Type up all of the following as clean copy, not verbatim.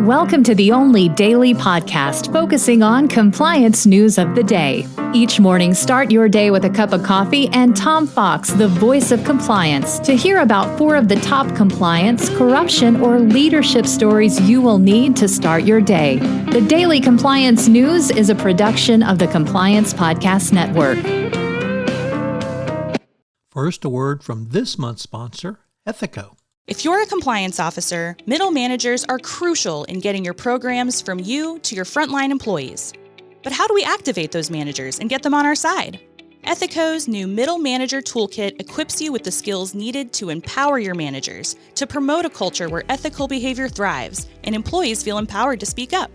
Welcome to the only daily podcast focusing on compliance news of the day. Each morning, start your day with a cup of coffee and Tom Fox, the voice of compliance, to hear about 4 of the top compliance, corruption, or leadership stories you will need to start your day. The Daily Compliance News is a production of the Compliance Podcast Network. First, a word from this month's sponsor, Ethico. If you're a compliance officer, middle managers are crucial in getting your programs from you to your frontline employees. But how do we activate those managers and get them on our side? Ethico's new Middle Manager Toolkit equips you with the skills needed to empower your managers, to promote a culture where ethical behavior thrives and employees feel empowered to speak up.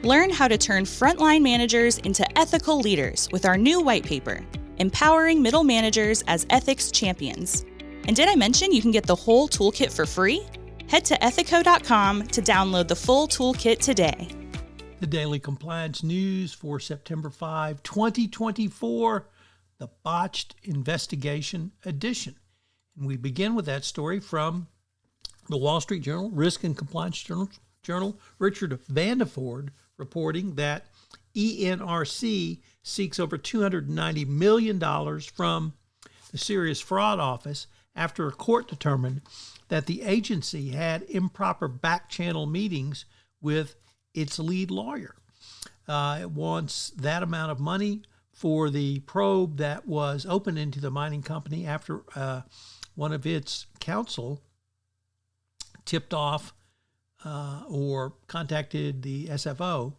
Learn how to turn frontline managers into ethical leaders with our new white paper, Empowering Middle Managers as Ethics Champions. And did I mention you can get the whole toolkit for free? Head to ethico.com to download the full toolkit today. The Daily Compliance News for September 5, 2024, the Botched Investigation Edition. And we begin with that story from the Wall Street Journal, Risk and Compliance Journal, Richard Vandeford reporting that ENRC seeks over $290 million from the Serious Fraud Office after a court determined that the agency had improper back-channel meetings with its lead lawyer. It wants that amount of money for the probe that was opened into the mining company after one of its counsel tipped off or contacted the SFO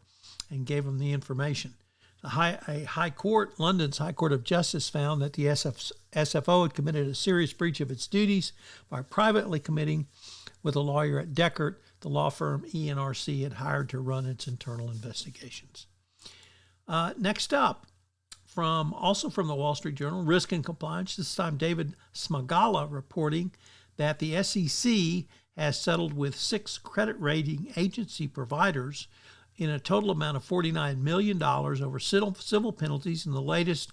and gave them the information. London's High Court of Justice found that the SFO had committed a serious breach of its duties by privately committing with a lawyer at Deckert, the law firm ENRC had hired to run its internal investigations. Next up, also from the Wall Street Journal, Risk and Compliance, this time David Smagala reporting that the SEC has settled with 6 credit rating agency providers in a total amount of $49 million over civil penalties in the latest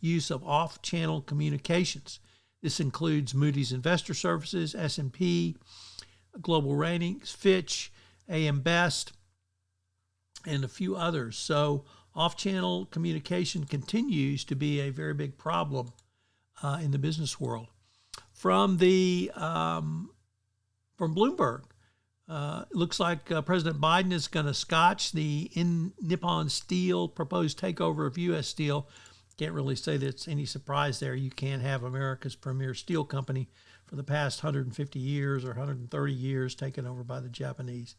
use of off-channel communications. This includes Moody's Investor Services, S&P, Global Ratings, Fitch, AM Best, and a few others. So off-channel communication continues to be a very big problem in the business world. From Bloomberg, it looks like President Biden is going to scotch the Nippon Steel proposed takeover of U.S. Steel. Can't really say that it's any surprise there. You can't have America's premier steel company for the past 150 years or 130 years taken over by the Japanese.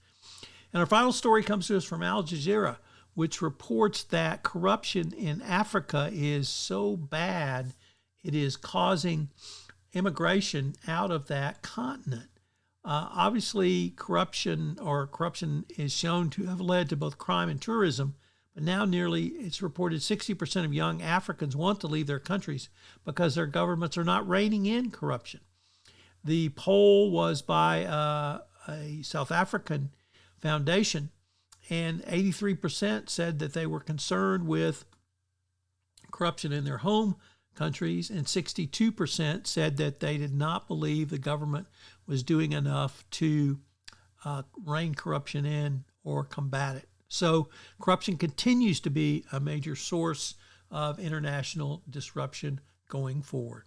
And our final story comes to us from Al Jazeera, which reports that corruption in Africa is so bad it is causing immigration out of that continent. Obviously, corruption is shown to have led to both crime and tourism, but now it's reported 60% of young Africans want to leave their countries because their governments are not reining in corruption. The poll was by a South African foundation, and 83% said that they were concerned with corruption in their home countries, and 62% said that they did not believe the government was doing enough to rein corruption in or combat it. So corruption continues to be a major source of international disruption going forward.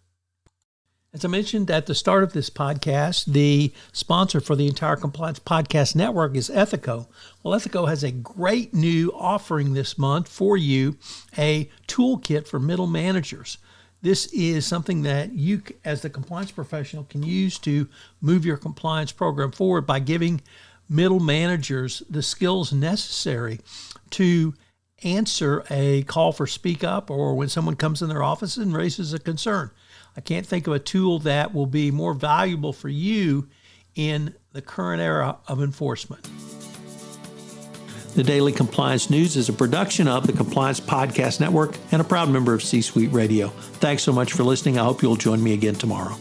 As I mentioned at the start of this podcast, the sponsor for the entire Compliance Podcast Network is Ethico. Well, Ethico has a great new offering this month for you, a toolkit for middle managers. This is something that you, as the compliance professional, can use to move your compliance program forward by giving middle managers the skills necessary to answer a call for speak up or when someone comes in their office and raises a concern. I can't think of a tool that will be more valuable for you in the current era of enforcement. The Daily Compliance News is a production of the Compliance Podcast Network and a proud member of C-Suite Radio. Thanks so much for listening. I hope you'll join me again tomorrow.